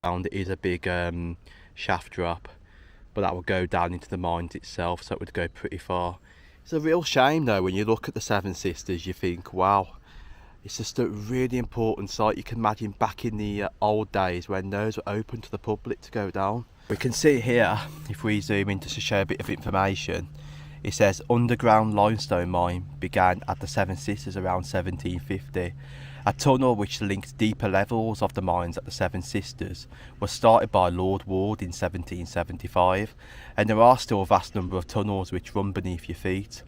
It is a big shaft drop, but that will go down into the mines itself, so it would go pretty far. It's a real shame though, when you look at the Seven Sisters, you think, wow, it's just a really important site. You can imagine back in the old days when those were open to the public to go down. We can see here, if we zoom in just to show a bit of information, it says underground limestone mine began at the Seven Sisters around 1750. A tunnel which linked deeper levels of the mines at the Seven Sisters was started by Lord Ward in 1775, and there are still a vast number of tunnels which run beneath your feet,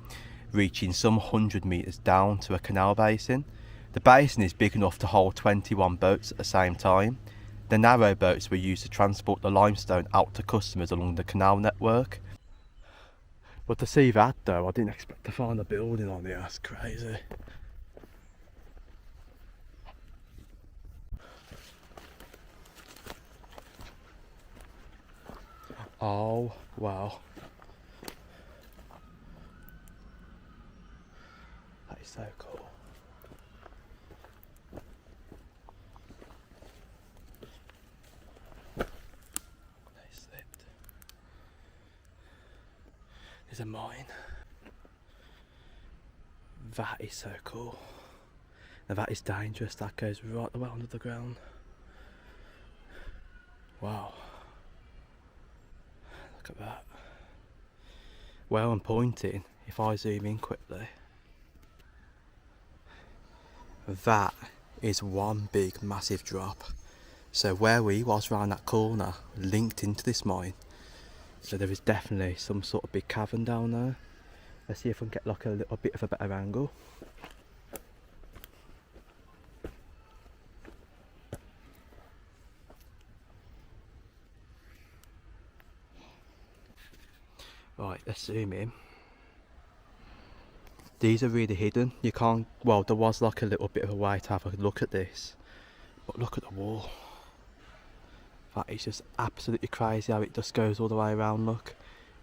reaching some 100 metres down to a canal basin. The basin is big enough to hold 21 boats at the same time. The narrow boats were used to transport the limestone out to customers along the canal network. But to see that though, I didn't expect to find a building on here. That's crazy. Oh wow, that is so cool. They slipped. There's a mine. That is so cool. Now that is dangerous. That goes right the way under the ground. Wow. Look at that. Where I'm pointing, if I zoom in quickly, that is one big massive drop. So where we was round that corner linked into this mine. So there is definitely some sort of big cavern down there. Let's see if we can get like a little bit of a better angle. Right, let's zoom in. These are really hidden. You can't, well, there was like a little bit of a way to have a look at this, but look at the wall. That is just absolutely crazy how it just goes all the way around. Look,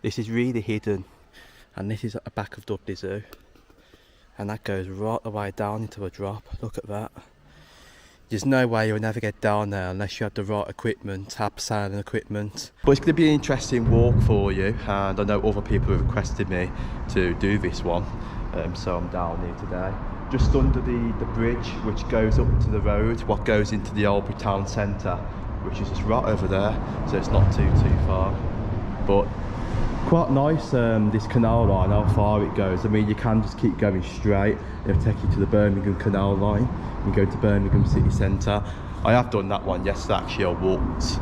this is really hidden, and this is at the back of Dudley Zoo, and that goes right the way down into a drop. Look at that. There's no way you'll never get down there unless you have the right equipment, abseiling equipment. But it's going to be an interesting walk for you, and I know other people have requested me to do this one, so I'm down here today. Just under the bridge which goes up to the road, what goes into the Albury town centre, which is just right over there, so it's not too far. But quite nice, this canal line, how far it goes. I mean, you can just keep going straight. It'll take you to the Birmingham Canal line and go to Birmingham city centre. I have done that one yesterday actually. I walked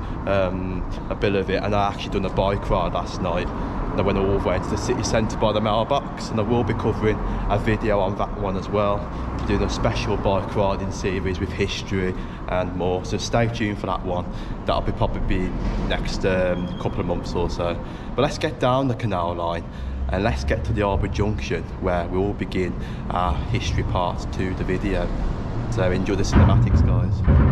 a bit of it, and I actually done a bike ride last night, and I went all the way to the city centre by the mailbox, and I will be covering a video on that one as well, doing a special bike riding series with history and more, so stay tuned for that one. That'll be probably next couple of months or so. But let's get down the canal line and let's get to the Albury Junction, where we will begin our history part to the video. So enjoy the cinematics, guys.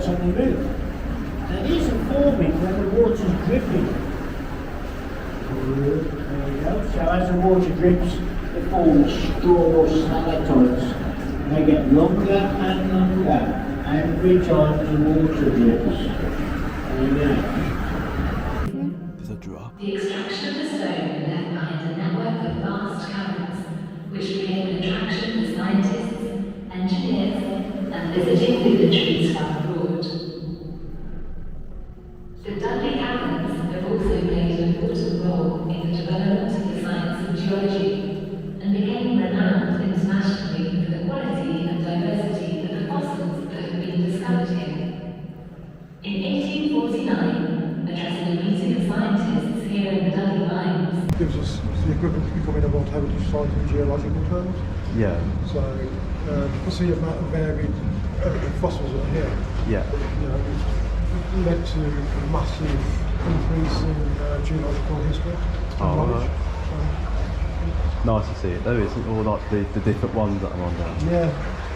floats on the roof. Now these are forming when the water's dripping. There you go. So as the water drips, they form straw stalactites. They get longer and longer every time the water drips. There you go. There's a drop. The extraction of the stone left behind a network of vast caverns, which became an attraction for scientists, engineers, and visiting dignitaries from abroad. The Dudley Caverns have also played an important role in the development of the science of geology, and became renowned internationally for the quality and diversity of the fossils that have been discovered here. In 1849, addressing a meeting of scientists here in the Dudley mines, gives us the equivalent to becoming a World Heritage Site in geological terms. Yeah. So, because the amount of varied fossils that are here, Yeah. you know, it's led to a massive increase in geological history. Oh, right. Nice to see it though, isn't it? All like the different ones that are on there. Yeah.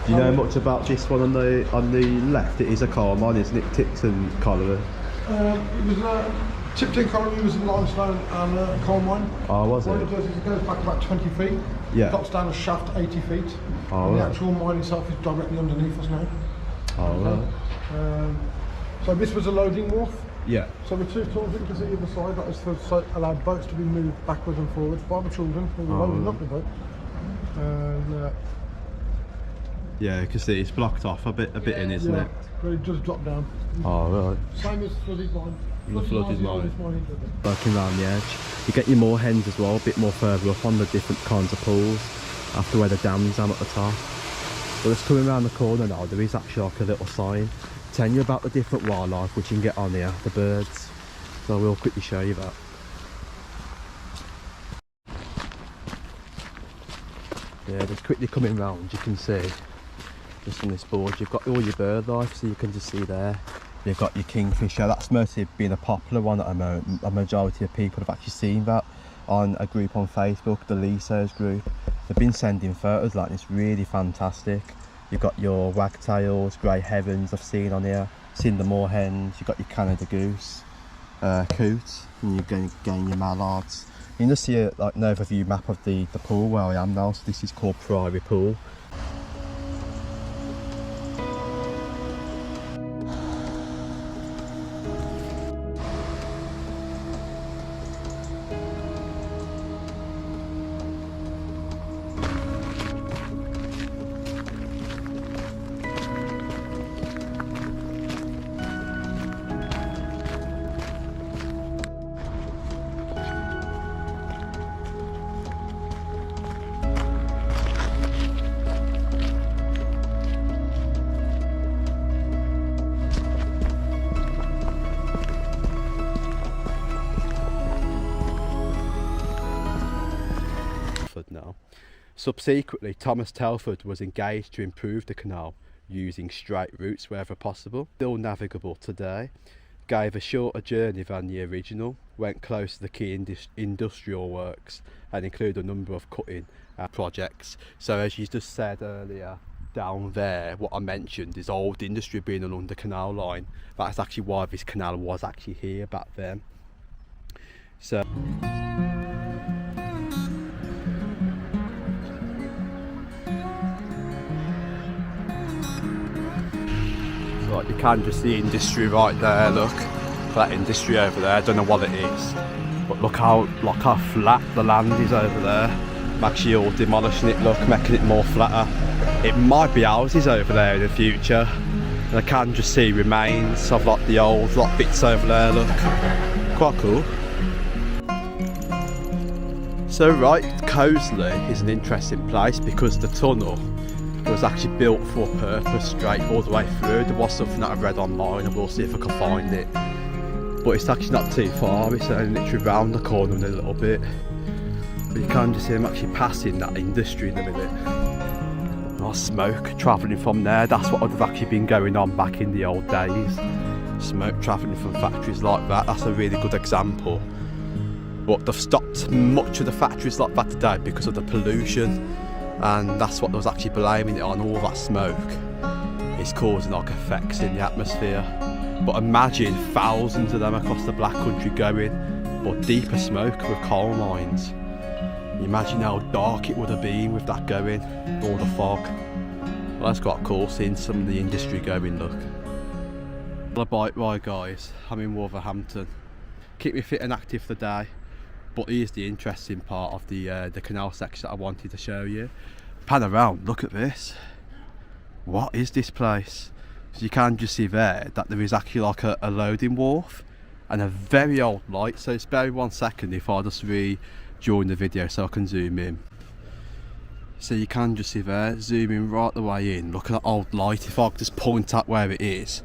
Do you know much about this one on the left? It is a coal mine, isn't it? Tipton Colliery. It was Tipton Colliery was a limestone and a coal mine. Oh, was What it? it does is it goes back about 20 feet. Yeah. Drops down a shaft 80 feet. Oh, and the right. actual mine itself is directly underneath us now. Oh, right. So this was a loading wharf. Yeah. So the two tools that you can see either side, that is to allow boats to be moved backwards and forwards by the children who were loading up the boat. And, Yeah, you can see it's blocked off a bit in, isn't yeah, it? but it does drop down. Oh, right. Same as flooded mine. The flooded mine. Mine. Working around the edge. You get your moorhens as well, a bit more further up on the different kinds of pools, after where the dams are at the top. But just coming around the corner now, there is actually like a little sign telling you about the different wildlife which you can get on here, the birds. So I will quickly show you that. Yeah, just quickly coming round, you can see, just on this board, you've got all your bird life, so you can just see there. You've got your kingfisher, that's mostly been a popular one at the moment. A majority of people have actually seen that on a group on Facebook, the Lisos group. They've been sending photos like this, really fantastic. You've got your wagtails, grey herons I've seen on here, seen the moorhens, you've got your Canada goose, coot, and you're going to gain your mallards. You can just see like an overview map of the pool where I am now, so this is called Priory Pool. Now. Subsequently, Thomas Telford was engaged to improve the canal using straight routes wherever possible. Still navigable today, gave a shorter journey than the original, went close to the key industrial works and included a number of cutting projects. So as you just said earlier, down there, what I mentioned is old industry being along the canal line. That's actually why this canal was actually here back then. So like you can just see industry right there, look. That industry over there, I don't know what it is. But look how flat the land is over there. I'm actually all demolishing it, look, making it more flatter. It might be houses over there in the future. And I can just see remains of like the old bits over there, look. Quite cool. So right, Coseley is an interesting place because the tunnel was actually built for a purpose straight all the way through. There was something that I read online, and we'll see if I can find it. But it's actually not too far, it's only literally round the corner in a little bit. But you can just see them actually passing that industry in a minute. Nice smoke travelling from there, that's what would have actually been going on back in the old days. Smoke travelling from factories like that, that's a really good example. But they've stopped much of the factories like that today because of the pollution. And that's what they was actually blaming it on, all that smoke is causing like effects in the atmosphere. But imagine thousands of them across the Black Country going, but deeper smoke with coal mines. Imagine how dark it would have been with that going, all the fog. Well, that's quite cool seeing some of the industry going, look. On a bike ride, guys, I'm in Wolverhampton. Keep me fit and active for the day. But here's the interesting part of the canal section that I wanted to show you. Pan around, look at this. What is this place? So you can just see there that there is actually like a loading wharf and a very old light. So spare me 1 second if I just rejoin the video so I can zoom in. So you can just see there, zooming right the way in. Look at that old light. If I could just point out where it is,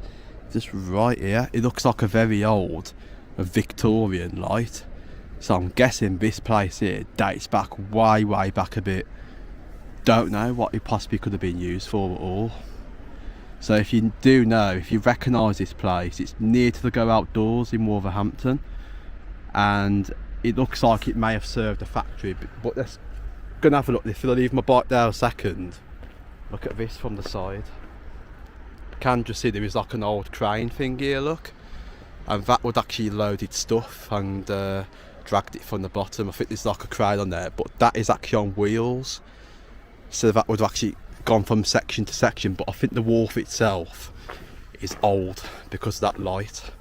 just right here. It looks like a very old, a Victorian light. So I'm guessing this place here dates back way back a bit. Don't know what it possibly could have been used for at all. So if you do know, if you recognise this place, it's near to the Go Outdoors in Wolverhampton, and it looks like it may have served a factory, but let's go and have a look. If I leave my bike there a second, look at this from the side. You can just see there is like an old crane thing here, look, and that would actually loaded stuff and dragged it from the bottom. I think there's like a crane on there, but that is actually on wheels, so that would have actually gone from section to section. But I think the wharf itself is old because of that light.